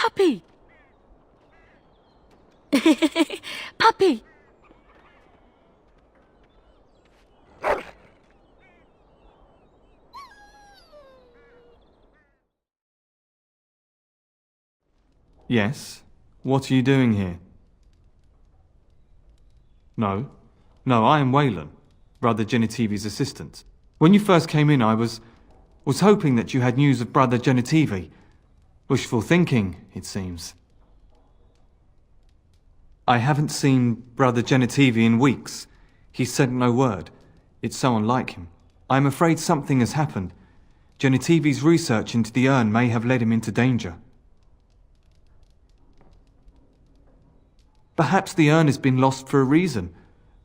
Puppy! Puppy! Yes? What are you doing here? No. No, I am Waylan, Brother Genitivi's assistant. When you first came in, I was hoping that you had news of Brother Genitivi. Wishful thinking, it seems. I haven't seen Brother Genitivi in weeks. He sent no word. It's so unlike him. I'm afraid something has happened. Genitivi's research into the urn may have led him into danger. Perhaps the urn has been lost for a reason.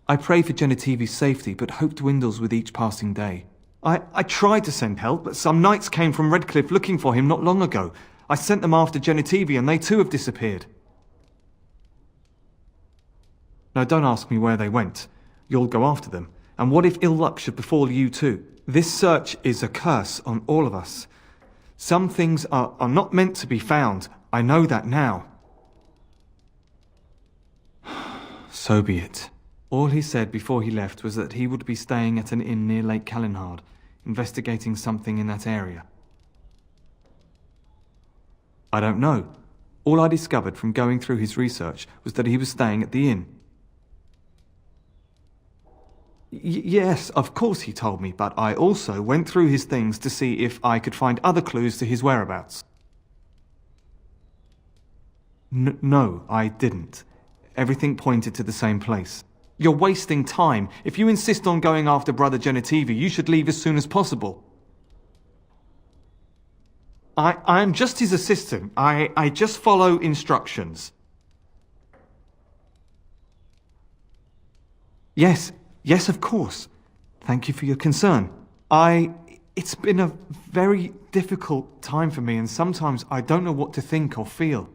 I pray for Genitivi's safety, but hope dwindles with each passing day. I tried to send help, but some knights came from Redcliffe looking for him not long ago. I sent them after Genitivi, and they too have disappeared. Now don't ask me where they went. You'll go after them. And what if ill luck should befall you too? This search is a curse on all of us. Some things are not meant to be found. I know that now. So be it. All he said before he left was that he would be staying at an inn near Lake Calenhard, investigating something in that area. I don't know. All I discovered from going through his research was that he was staying at the inn. Yes, of course he told me, but I also went through his things to see if I could find other clues to his whereabouts. No, I didn't. Everything pointed to the same place. You're wasting time. If you insist on going after Brother Genitivi, you should leave as soon as possible. I am just his assistant. I just follow instructions. Yes, of course. Thank you for your concern. It's been a very difficult time for me, and sometimes I don't know what to think or feel.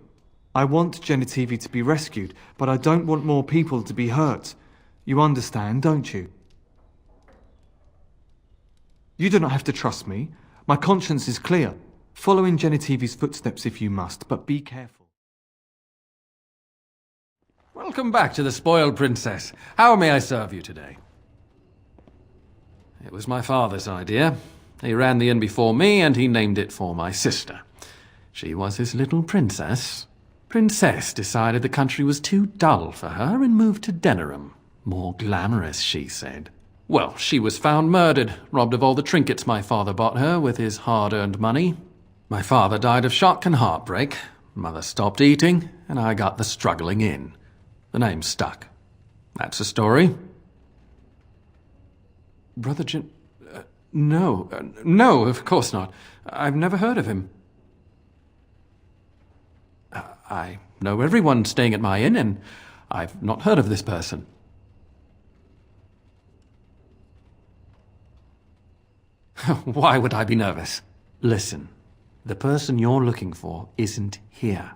I want Genitivi to be rescued, but I don't want more people to be hurt. You understand, don't you? You do not have to trust me. My conscience is clear. Follow in Genitivi's footsteps if you must, but be careful. Welcome back to the Spoiled Princess. How may I serve you today? It was my father's idea. He ran the inn before me, and he named it for my sister. She was his little princess. Princess decided the country was too dull for her and moved to Denerim. More glamorous, she said. Well, she was found murdered, robbed of all the trinkets my father bought her with his hard-earned money. My father died of shock and heartbreak. Mother stopped eating, and I got the struggling inn. The name stuck. That's the story. Brother No, of course not. I've never heard of him. I know everyone staying at my inn, and I've not heard of this person. Why would I be nervous? Listen, the person you're looking for isn't here.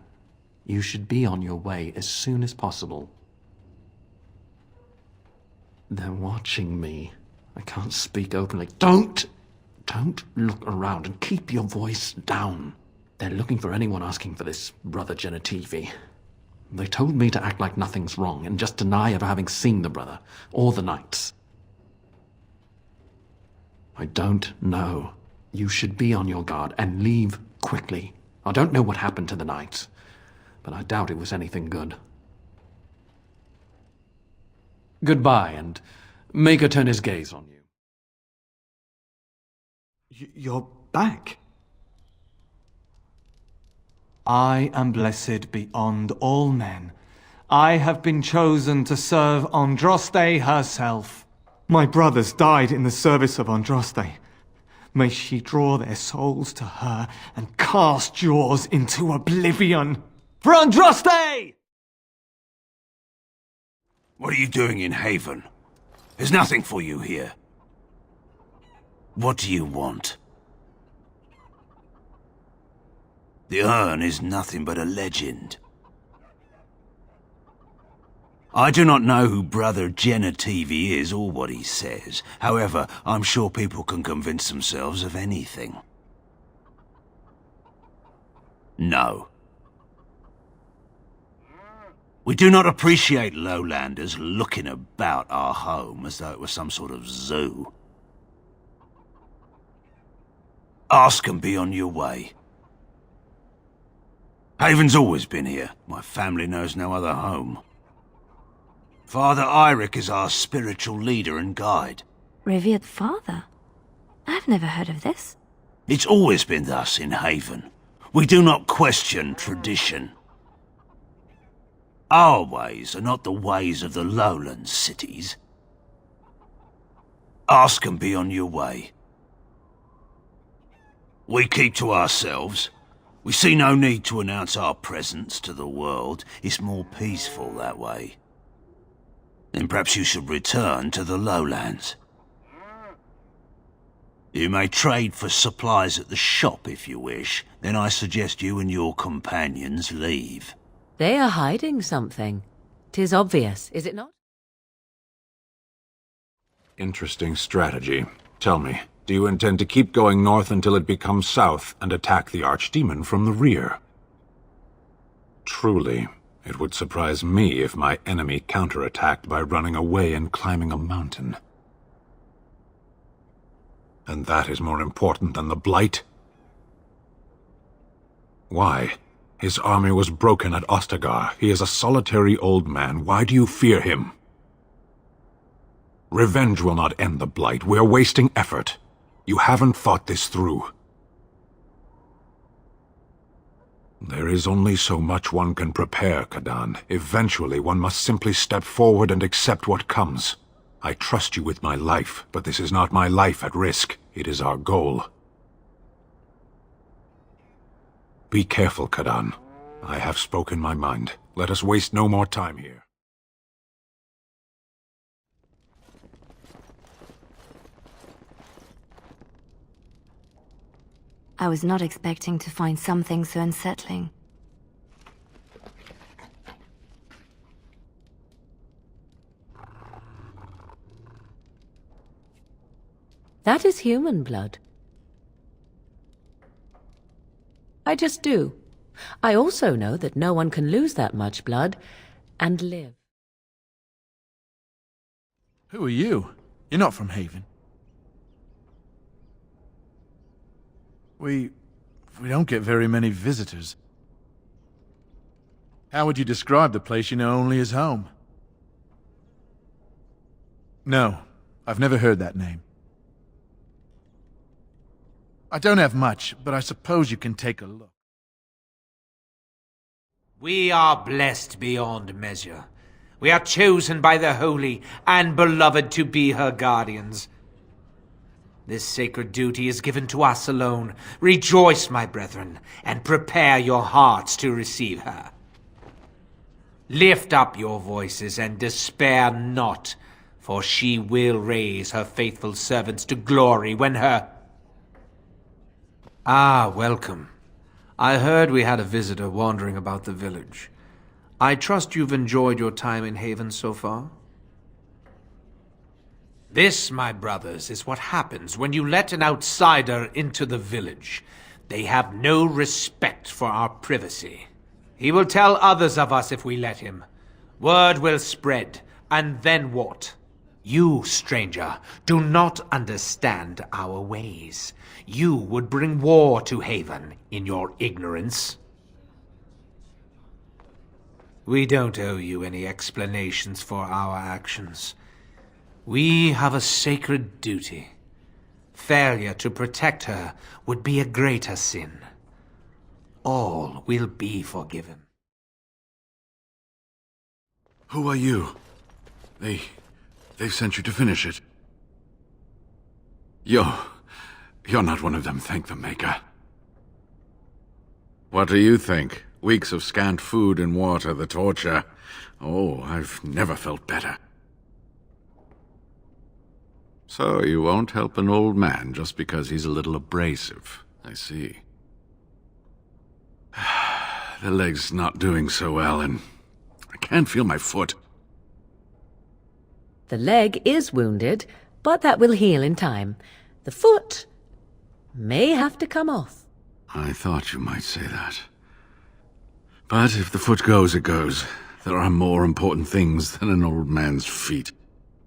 You should be on your way as soon as possible. They're watching me. I can't speak openly. Don't look around and keep your voice down. They're looking for anyone asking for this Brother Genitivi. They told me to act like nothing's wrong and just deny ever having seen the brother or the knights. I don't know. You should be on your guard and leave quickly. I don't know what happened to the knights, but I doubt it was anything good. Goodbye, and make her turn his gaze on you. You're back. I am blessed beyond all men. I have been chosen to serve Andraste herself. My brothers died in the service of Andraste. May she draw their souls to her and cast yours into oblivion. For Andraste! What are you doing in Haven? There's nothing for you here. What do you want? The urn is nothing but a legend. I do not know who Brother Genitivi is or what he says. However, I'm sure people can convince themselves of anything. No. We do not appreciate lowlanders looking about our home as though it was some sort of zoo. Ask and be on your way. Haven's always been here. My family knows no other home. Father Eirik is our spiritual leader and guide. Revered father? I've never heard of this. It's always been thus in Haven. We do not question tradition. Our ways are not the ways of the lowland cities. Ask and be on your way. We keep to ourselves. We see no need to announce our presence to the world. It's more peaceful that way. Then perhaps you should return to the lowlands. You may trade for supplies at the shop if you wish. Then I suggest you and your companions leave. They are hiding something. 'Tis obvious, is it not? Interesting strategy. Tell me, do you intend to keep going north until it becomes south and attack the Archdemon from the rear? Truly, it would surprise me if my enemy counterattacked by running away and climbing a mountain. And that is more important than the Blight? Why? His army was broken at Ostagar. He is a solitary old man. Why do you fear him? Revenge will not end the Blight. We're wasting effort. You haven't thought this through. There is only so much one can prepare, Kadan. Eventually, one must simply step forward and accept what comes. I trust you with my life, but this is not my life at risk. It is our goal. Be careful, Kadan. I have spoken my mind. Let us waste no more time here. I was not expecting to find something so unsettling. That is human blood. I just do. I also know that no one can lose that much blood and live. Who are you? You're not from Haven. We don't get very many visitors. How would you describe the place you know only as home? No, I've never heard that name. I don't have much, but I suppose you can take a look. We are blessed beyond measure. We are chosen by the Holy and Beloved to be her guardians. This sacred duty is given to us alone. Rejoice, my brethren, and prepare your hearts to receive her. Lift up your voices and despair not, for she will raise her faithful servants to glory when her... Ah, welcome. I heard we had a visitor wandering about the village. I trust you've enjoyed your time in Haven so far? This, my brothers, is what happens when you let an outsider into the village. They have no respect for our privacy. He will tell others of us if we let him. Word will spread, and then what? You, stranger, do not understand our ways. You would bring war to Haven in your ignorance. We don't owe you any explanations for our actions. We have a sacred duty. Failure to protect her would be a greater sin. All will be forgiven. Who are you? They've sent you to finish it. You're not one of them, thank the Maker. What do you think? Weeks of scant food and water, the torture. Oh, I've never felt better. So you won't help an old man just because he's a little abrasive. I see. The leg's not doing so well, and I can't feel my foot. The leg is wounded, but that will heal in time. The foot may have to come off. I thought you might say that. But if the foot goes, it goes. There are more important things than an old man's feet.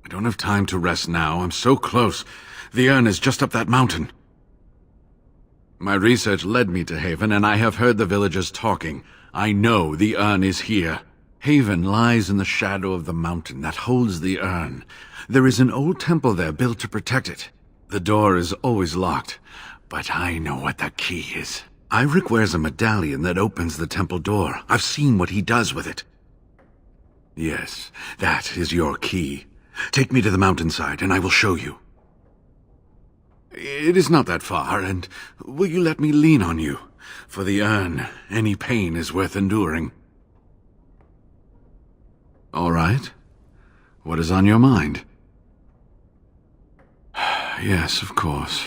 I don't have time to rest now. I'm so close. The urn is just up that mountain. My research led me to Haven, and I have heard the villagers talking. I know the urn is here. Haven lies in the shadow of the mountain that holds the urn. There is an old temple there built to protect it. The door is always locked, but I know what the key is. Iric wears a medallion that opens the temple door. I've seen what he does with it. Yes, that is your key. Take me to the mountainside, and I will show you. It is not that far, and will you let me lean on you? For the urn, any pain is worth enduring. All right. What is on your mind? Yes, of course.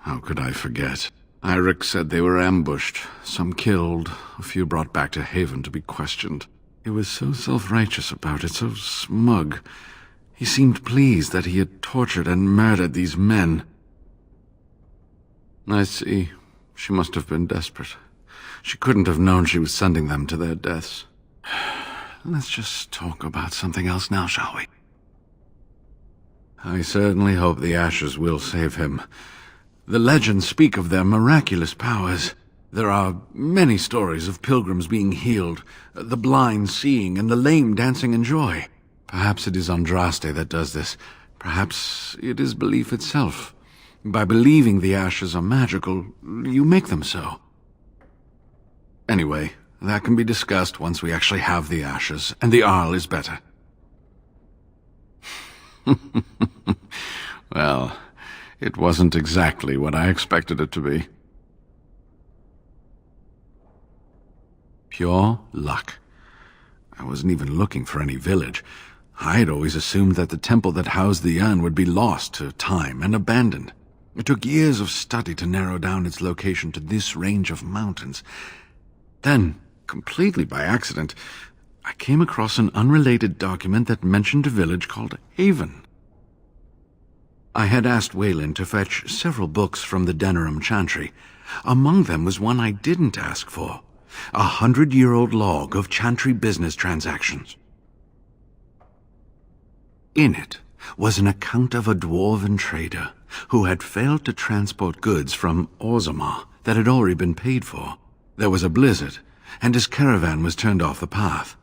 How could I forget? Iric said they were ambushed, some killed, a few brought back to Haven to be questioned. He was so self-righteous about it, so smug. He seemed pleased that he had tortured and murdered these men. I see. She must have been desperate. She couldn't have known she was sending them to their deaths. Let's just talk about something else now, shall we? I certainly hope the ashes will save him. The legends speak of their miraculous powers. There are many stories of pilgrims being healed, the blind seeing, and the lame dancing in joy. Perhaps it is Andraste that does this. Perhaps it is belief itself. By believing the ashes are magical, you make them so. Anyway, that can be discussed once we actually have the ashes, and the Arl is better. Well, it wasn't exactly what I expected it to be. Pure luck. I wasn't even looking for any village. I had always assumed that the temple that housed the urn would be lost to time and abandoned. It took years of study to narrow down its location to this range of mountains. Then, completely by accident, I came across an unrelated document that mentioned a village called Haven. I had asked Waylon to fetch several books from the Denerim Chantry. Among them was one I didn't ask for, 100-year-old log of Chantry business transactions. In it was an account of a dwarven trader who had failed to transport goods from Orzammar that had already been paid for. There was a blizzard, and his caravan was turned off the path.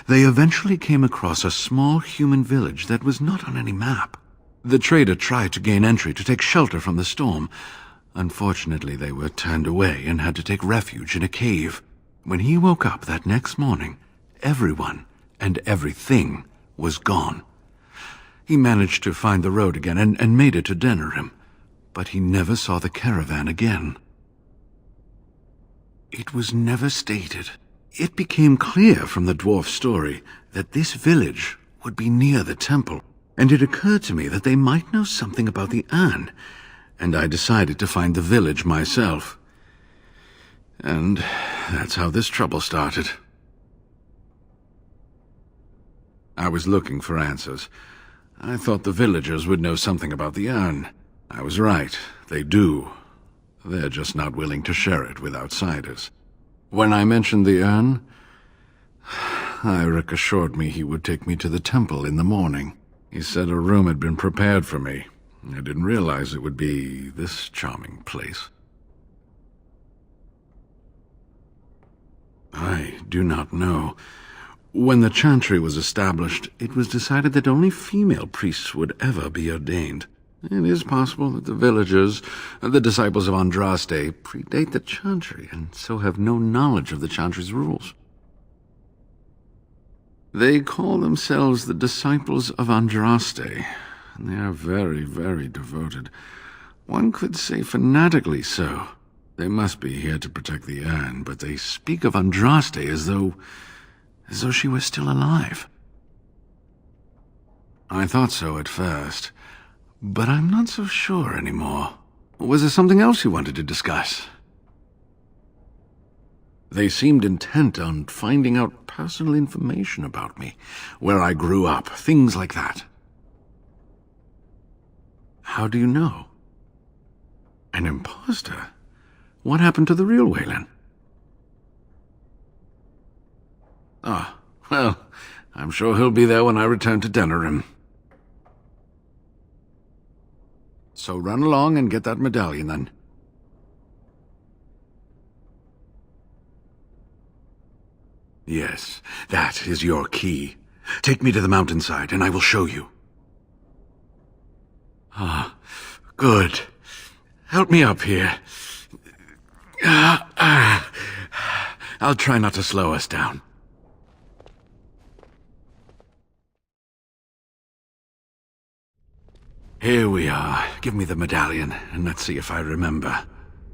They eventually came across a small human village that was not on any map. The trader tried to gain entry to take shelter from the storm. Unfortunately, they were turned away and had to take refuge in a cave. When he woke up that next morning, everyone and everything was gone. He managed to find the road again and made it to Denerim, but he never saw the caravan again. It was never stated. It became clear from the dwarf's story that this village would be near the temple, and it occurred to me that they might know something about the urn, and I decided to find the village myself. And that's how this trouble started. I was looking for answers. I thought the villagers would know something about the urn. I was right, they do. They're just not willing to share it with outsiders. When I mentioned the urn, Iric assured me he would take me to the temple in the morning. He said a room had been prepared for me. I didn't realize it would be this charming place. I do not know. When the Chantry was established, it was decided that only female priests would ever be ordained. It is possible that the villagers, the disciples of Andraste, predate the Chantry and so have no knowledge of the Chantry's rules. They call themselves the disciples of Andraste, and they are very, very devoted. One could say fanatically so. They must be here to protect the urn, but they speak of Andraste as though she was still alive. I thought so at first, but I'm not so sure anymore. Was there something else you wanted to discuss? They seemed intent on finding out personal information about me, where I grew up, things like that. How do you know? An imposter? What happened to the real Waylon? Ah, well, I'm sure he'll be there when I return to Denerim. So run along and get that medallion, then. Yes, that is your key. Take me to the mountainside, and I will show you. Ah, good. Help me up here. I'll try not to slow us down. Here we are. Give me the medallion, and let's see if I remember.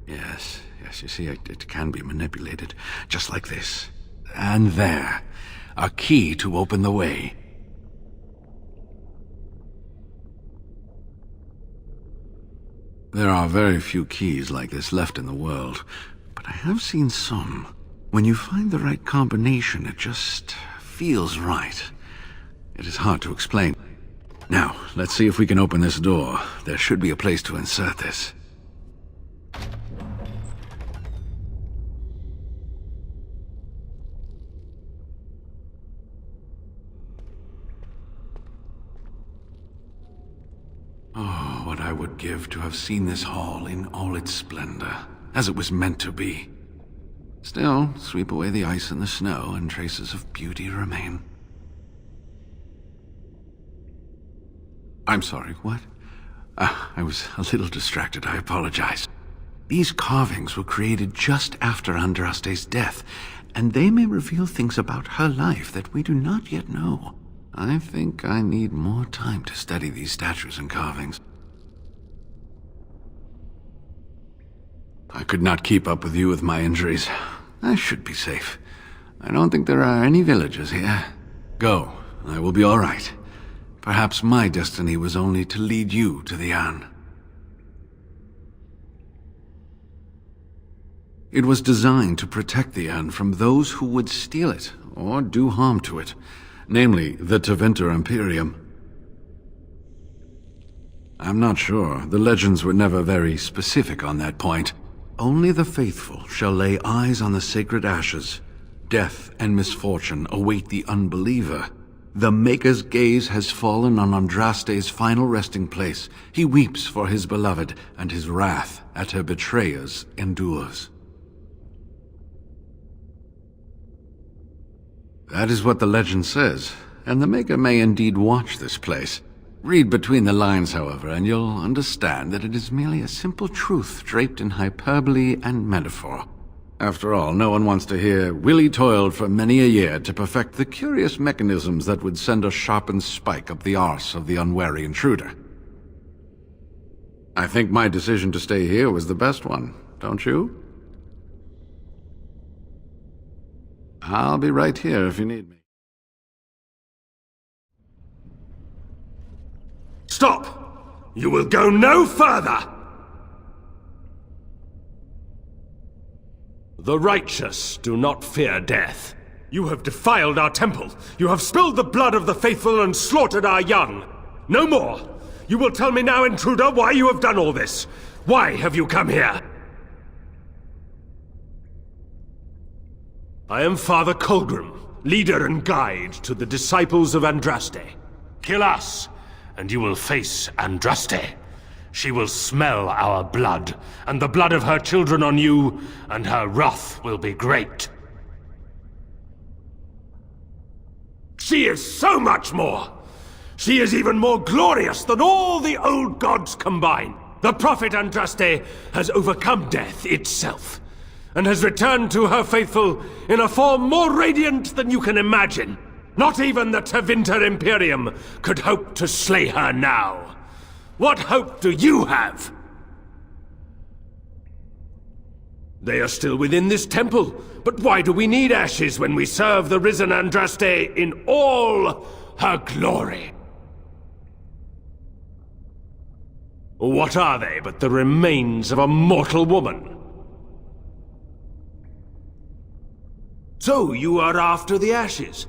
Yes, you see, it can be manipulated, just like this. And there. A key to open the way. There are very few keys like this left in the world, but I have seen some. When you find the right combination, it just feels right. It is hard to explain. Now, let's see if we can open this door. There should be a place to insert this. Oh, what I would give to have seen this hall in all its splendor, as it was meant to be. Still, sweep away the ice and the snow, and traces of beauty remain. I'm sorry, what? I was a little distracted, I apologize. These carvings were created just after Andraste's death, and they may reveal things about her life that we do not yet know. I think I need more time to study these statues and carvings. I could not keep up with you with my injuries. I should be safe. I don't think there are any villagers here. Go, I will be all right. Perhaps my destiny was only to lead you to the Anne. It was designed to protect the Anne from those who would steal it or do harm to it, namely the Tevinter Imperium. I'm not sure. The legends were never very specific on that point. Only the faithful shall lay eyes on the sacred ashes. Death and misfortune await the unbeliever. The Maker's gaze has fallen on Andraste's final resting place. He weeps for his beloved, and his wrath at her betrayers endures. That is what the legend says, and the Maker may indeed watch this place. Read between the lines, however, and you'll understand that it is merely a simple truth draped in hyperbole and metaphor. After all, no one wants to hear Willie toiled for many a year to perfect the curious mechanisms that would send a sharpened spike up the arse of the unwary intruder. I think my decision to stay here was the best one, don't you? I'll be right here if you need me. Stop! You will go no further! The righteous do not fear death. You have defiled our temple. You have spilled the blood of the faithful and slaughtered our young. No more! You will tell me now, intruder, why you have done all this. Why have you come here? I am Father Colgrim, leader and guide to the disciples of Andraste. Kill us, and you will face Andraste. She will smell our blood, and the blood of her children on you, and her wrath will be great. She is so much more! She is even more glorious than all the old gods combined. The prophet Andraste has overcome death itself, and has returned to her faithful in a form more radiant than you can imagine. Not even the Tevinter Imperium could hope to slay her now. What hope do you have? They are still within this temple, but why do we need ashes when we serve the risen Andraste in all her glory? What are they but the remains of a mortal woman? So you are after the ashes?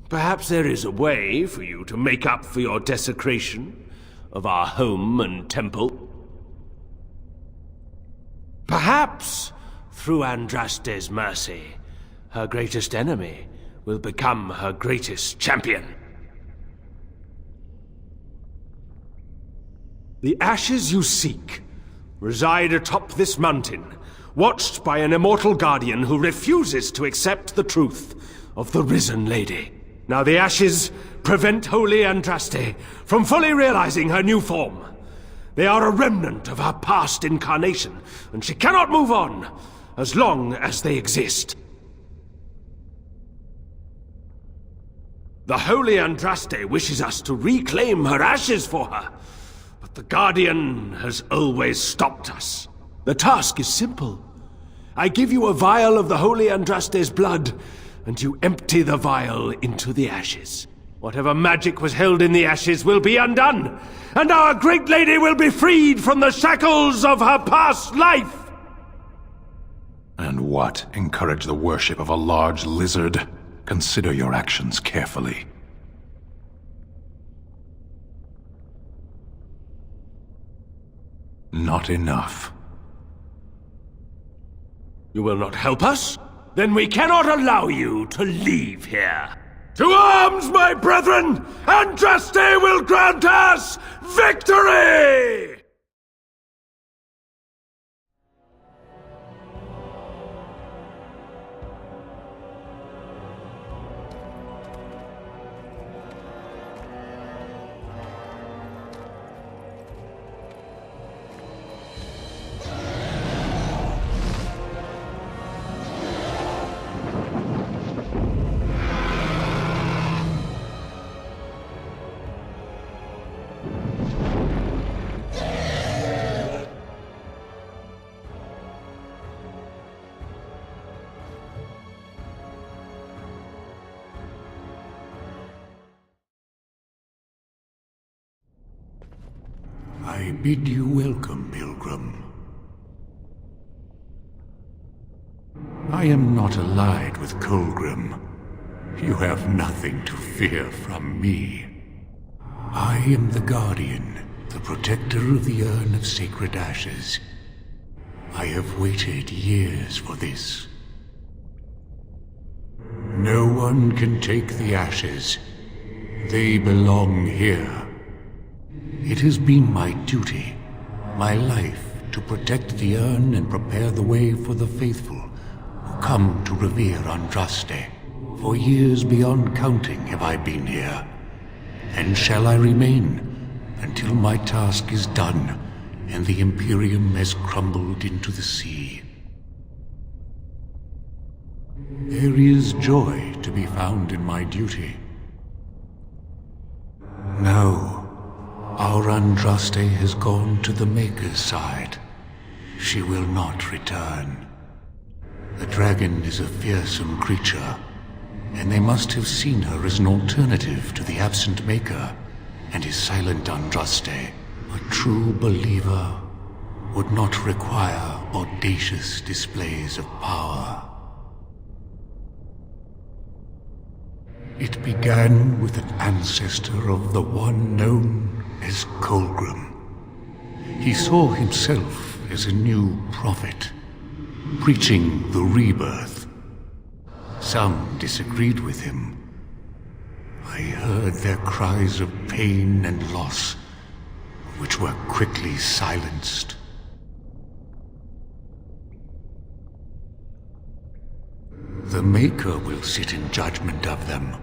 Perhaps there is a way for you to make up for your desecration of our home and temple. Perhaps, through Andraste's mercy, her greatest enemy will become her greatest champion. The ashes you seek reside atop this mountain, watched by an immortal guardian who refuses to accept the truth of the risen lady. Now the ashes prevent Holy Andraste from fully realizing her new form. They are a remnant of her past incarnation, and she cannot move on as long as they exist. The Holy Andraste wishes us to reclaim her ashes for her, but the Guardian has always stopped us. The task is simple. I give you a vial of the Holy Andraste's blood, and you empty the vial into the ashes. Whatever magic was held in the ashes will be undone, and our great lady will be freed from the shackles of her past life! And what? Encourage the worship of a large lizard? Consider your actions carefully. Not enough. You will not help us? Then we cannot allow you to leave here. To arms, my brethren! Andraste will grant us victory! I bid you welcome, pilgrim. I am not allied with Colgrim. You have nothing to fear from me. I am the Guardian, the protector of the urn of sacred ashes. I have waited years for this. No one can take the ashes. They belong here. It has been my duty, my life, to protect the urn and prepare the way for the faithful who come to revere Andraste. For years beyond counting have I been here, and shall I remain until my task is done and the Imperium has crumbled into the sea. There is joy to be found in my duty. No. Our Andraste has gone to the Maker's side. She will not return. The dragon is a fearsome creature, and they must have seen her as an alternative to the absent Maker and his silent Andraste. A true believer would not require audacious displays of power. It began with an ancestor of the one known as Colgrim. He saw himself as a new prophet, preaching the rebirth. Some disagreed with him. I heard their cries of pain and loss, which were quickly silenced. The Maker will sit in judgment of them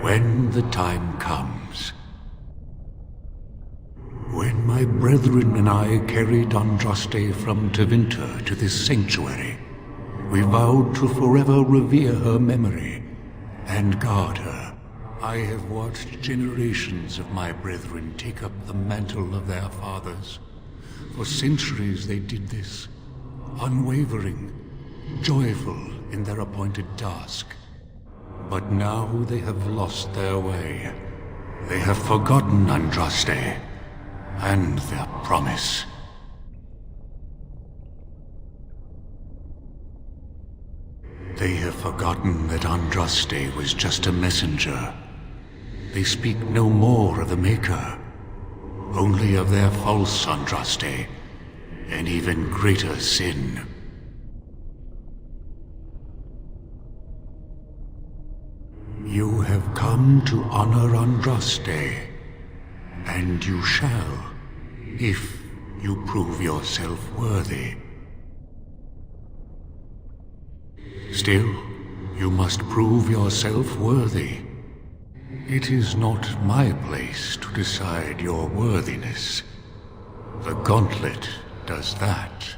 when the time comes. When my brethren and I carried Andraste from Tevinter to this sanctuary, we vowed to forever revere her memory and guard her. I have watched generations of my brethren take up the mantle of their fathers. For centuries they did this, unwavering, joyful in their appointed task. But now they have lost their way. They have forgotten Andraste and their promise. They have forgotten that Andraste was just a messenger. They speak no more of the Maker, only of their false Andraste, and even greater sin. come to honor Andraste, and you shall, if you prove yourself worthy. Still, you must prove yourself worthy. It is not my place to decide your worthiness. The gauntlet does that.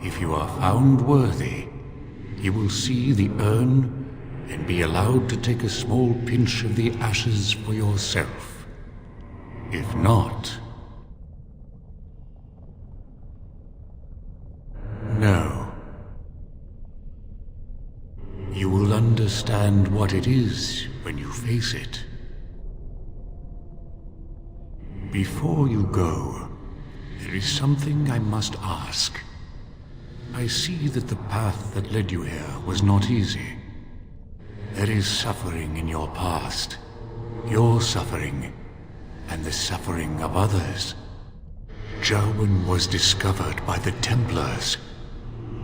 If you are found worthy, you will see the urn and be allowed to take a small pinch of the ashes for yourself. If not... no. You will understand what it is when you face it. Before you go, there is something I must ask. I see that the path that led you here was not easy. There is suffering in your past. Your suffering, and the suffering of others. Jarwin was discovered by the Templars.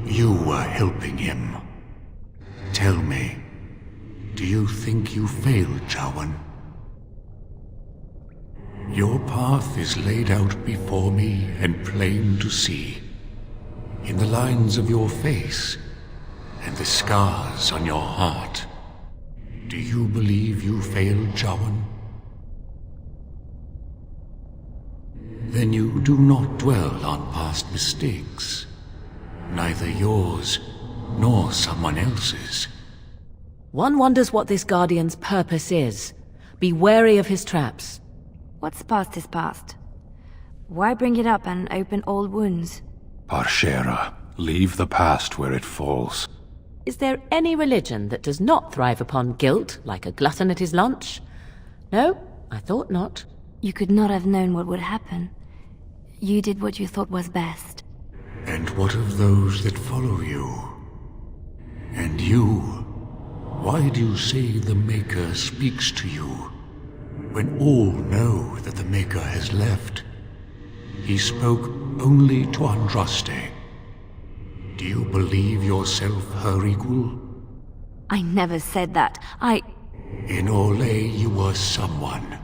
You were helping him. Tell me, do you think you failed, Jarwin? Your path is laid out before me and plain to see. In the lines of your face, and the scars on your heart. Do you believe you failed, Jarwin? Then you do not dwell on past mistakes. Neither yours, nor someone else's. One wonders what this Guardian's purpose is. Be wary of his traps. What's past is past. Why bring it up and open old wounds? Parshera, leave the past where it falls. Is there any religion that does not thrive upon guilt, like a glutton at his lunch? No, I thought not. You could not have known what would happen. You did what you thought was best. And what of those that follow you? And you? Why do you say the Maker speaks to you, when all know that the Maker has left? He spoke only to Andraste. Do you believe yourself her equal? I never said that. In Orlais you were someone.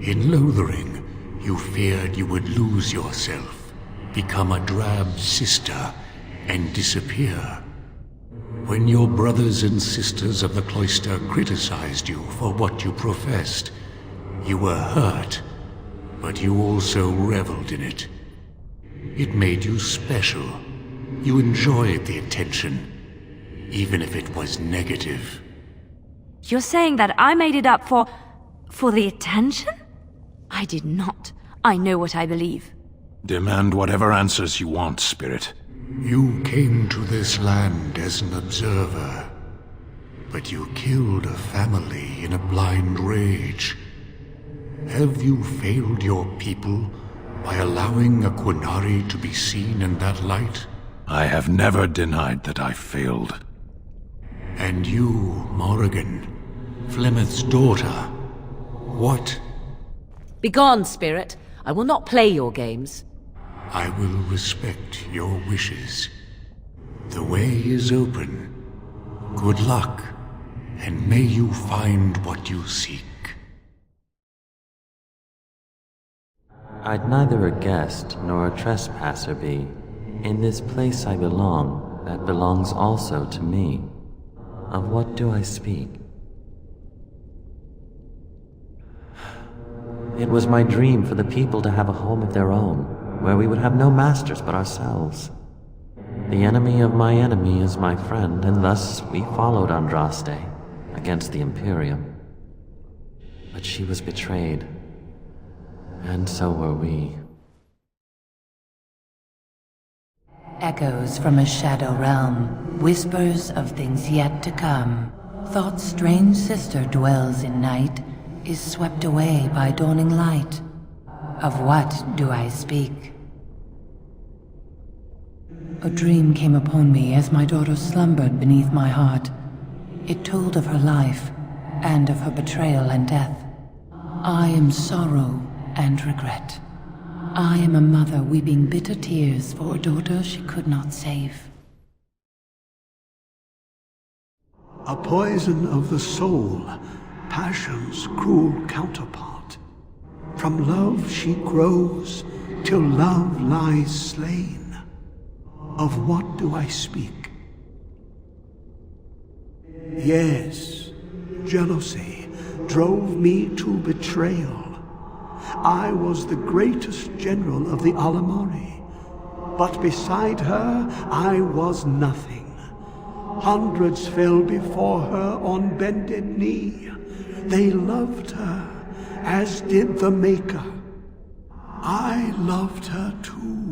In Lothering, you feared you would lose yourself, become a drab sister, and disappear. When your brothers and sisters of the cloister criticized you for what you professed, you were hurt, but you also reveled in it. It made you special. You enjoyed the attention, even if it was negative. You're saying that I made it up for the attention? I did not. I know what I believe. Demand whatever answers you want, Spirit. You came to this land as an observer, but you killed a family in a blind rage. Have you failed your people by allowing a Qunari to be seen in that light? I have never denied that I failed. And you, Morrigan, Flemeth's daughter, what? Begone, Spirit. I will not play your games. I will respect your wishes. The way is open. Good luck, and may you find what you seek. I'd neither a guest nor a trespasser be. In this place I belong, that belongs also to me. Of what do I speak? It was my dream for the people to have a home of their own, where we would have no masters but ourselves. The enemy of my enemy is my friend, and thus we followed Andraste against the Imperium. But she was betrayed, and so were we. Echoes from a shadow realm, whispers of things yet to come. Thought's strange sister dwells in night, is swept away by dawning light. Of what do I speak? A dream came upon me as my daughter slumbered beneath my heart. It told of her life, and of her betrayal and death. I am sorrow and regret. I am a mother weeping bitter tears for a daughter she could not save. A poison of the soul, passion's cruel counterpart. From love she grows, till love lies slain. Of what do I speak? Yes, jealousy drove me to betrayal. I was the greatest general of the Alamari, but beside her I was nothing. Hundreds fell before her on bended knee. They loved her, as did the Maker. I loved her too.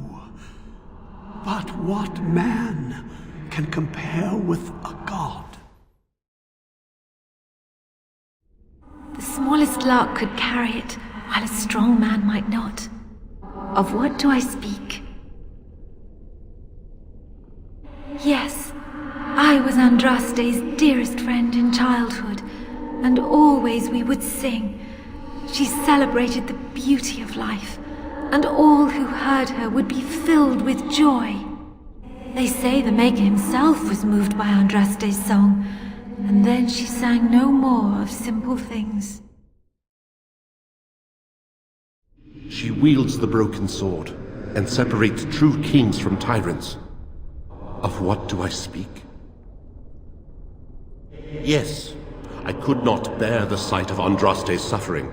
But what man can compare with a god? The smallest lark could carry it, while a strong man might not. Of what do I speak? Yes, I was Andraste's dearest friend in childhood, and always we would sing. She celebrated the beauty of life, and all who heard her would be filled with joy. They say the Maker himself was moved by Andraste's song, and then she sang no more of simple things. She wields the broken sword, and separates true kings from tyrants. Of what do I speak? Yes, I could not bear the sight of Andraste's suffering,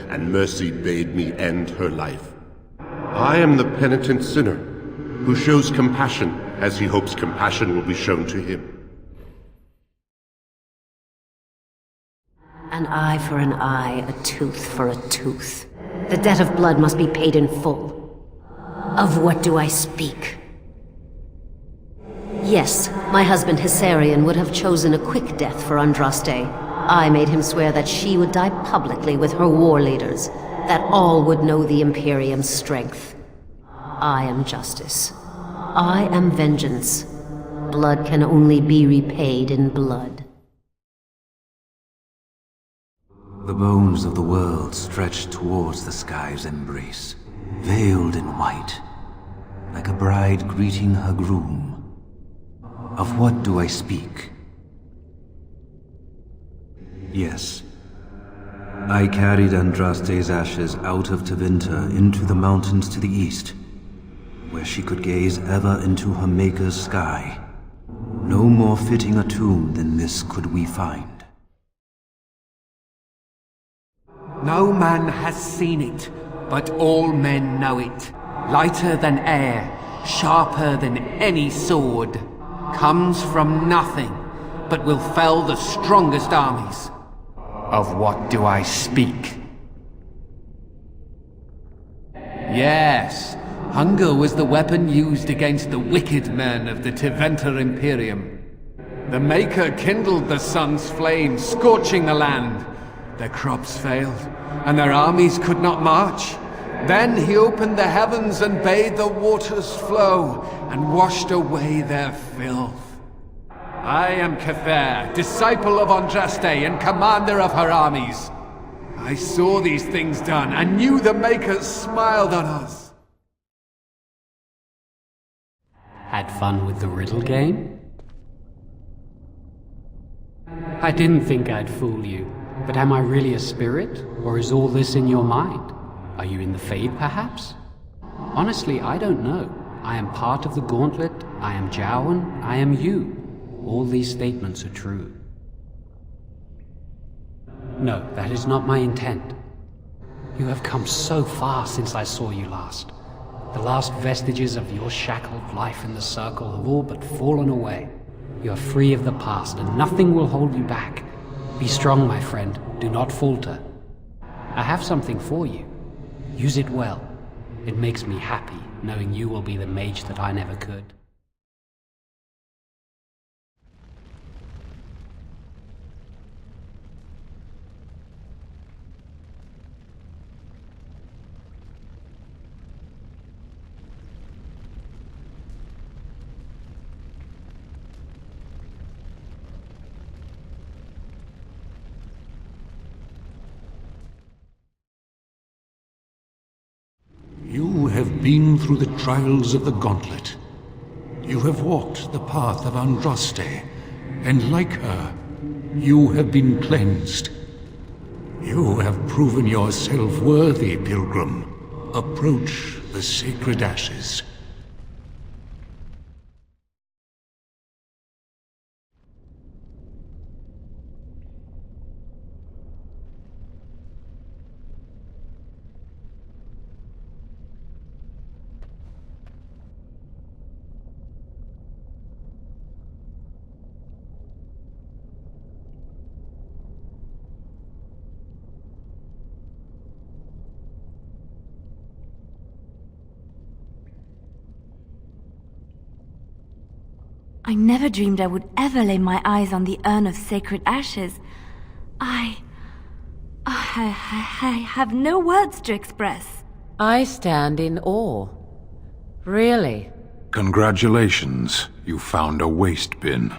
and mercy bade me end her life. I am the penitent sinner, who shows compassion as he hopes compassion will be shown to him. An eye for an eye, a tooth for a tooth. The debt of blood must be paid in full. Of what do I speak? Yes, my husband Hysarion would have chosen a quick death for Andraste. I made him swear that she would die publicly with her war leaders, that all would know the Imperium's strength. I am justice. I am vengeance. Blood can only be repaid in blood. The bones of the world stretched towards the sky's embrace, veiled in white, like a bride greeting her groom. Of what do I speak? Yes. I carried Andraste's ashes out of Tevinter into the mountains to the east, where she could gaze ever into her Maker's sky. No more fitting a tomb than this could we find. No man has seen it, but all men know it. Lighter than air, sharper than any sword. Comes from nothing, but will fell the strongest armies. Of what do I speak? Yes, hunger was the weapon used against the wicked men of the Tevinter Imperium. The Maker kindled the sun's flame, scorching the land. Their crops failed, and their armies could not march. Then he opened the heavens and bade the waters flow, and washed away their filth. I am Cather, disciple of Andraste and commander of her armies. I saw these things done, and knew the Makers smiled on us. Had fun with the riddle game? I didn't think I'd fool you, but am I really a spirit, or is all this in your mind? Are you in the Fade, perhaps? Honestly, I don't know. I am part of the Gauntlet, I am Jowan, I am you. All these statements are true. No, that is not my intent. You have come so far since I saw you last. The last vestiges of your shackled life in the Circle have all but fallen away. You are free of the past, and nothing will hold you back. Be strong, my friend. Do not falter. I have something for you. Use it well. It makes me happy, knowing you will be the mage that I never could. You have been through the trials of the Gauntlet. You have walked the path of Andraste, and like her, you have been cleansed. You have proven yourself worthy, pilgrim. Approach the sacred ashes. I never dreamed I would ever lay my eyes on the urn of sacred ashes. I have no words to express. I stand in awe. Really? Congratulations, you found a waste bin.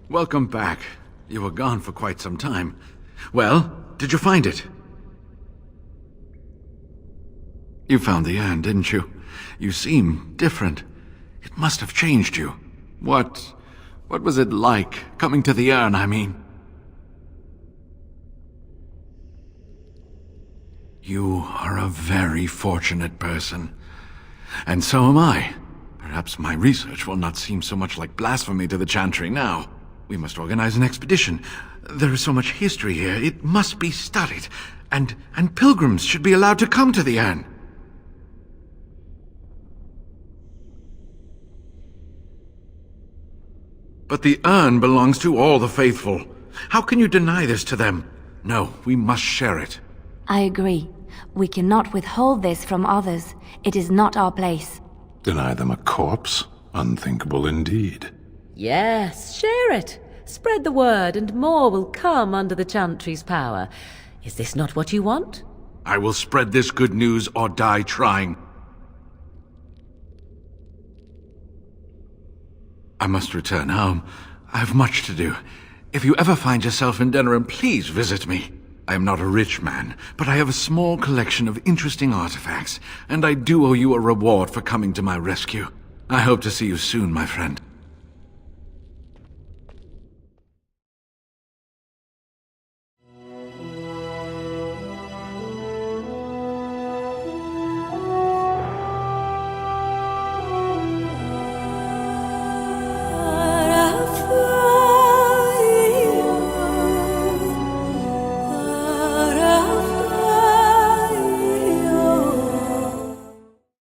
Welcome back. You were gone for quite some time. Well, did you find it? You found the urn, didn't you? You seem different. It must have changed you. What was it like, coming to the urn, I mean? You are a very fortunate person. And so am I. Perhaps my research will not seem so much like blasphemy to the Chantry now. We must organize an expedition. There is so much history here, it must be studied. And pilgrims should be allowed to come to the urn. But the urn belongs to all the faithful. How can you deny this to them? No, we must share it. I agree. We cannot withhold this from others. It is not our place. Deny them a corpse? Unthinkable indeed. Yes, share it. Spread the word and more will come under the Chantry's power. Is this not what you want? I will spread this good news or die trying. I must return home. I have much to do. If you ever find yourself in Denerim, please visit me. I am not a rich man, but I have a small collection of interesting artifacts, and I do owe you a reward for coming to my rescue. I hope to see you soon, my friend.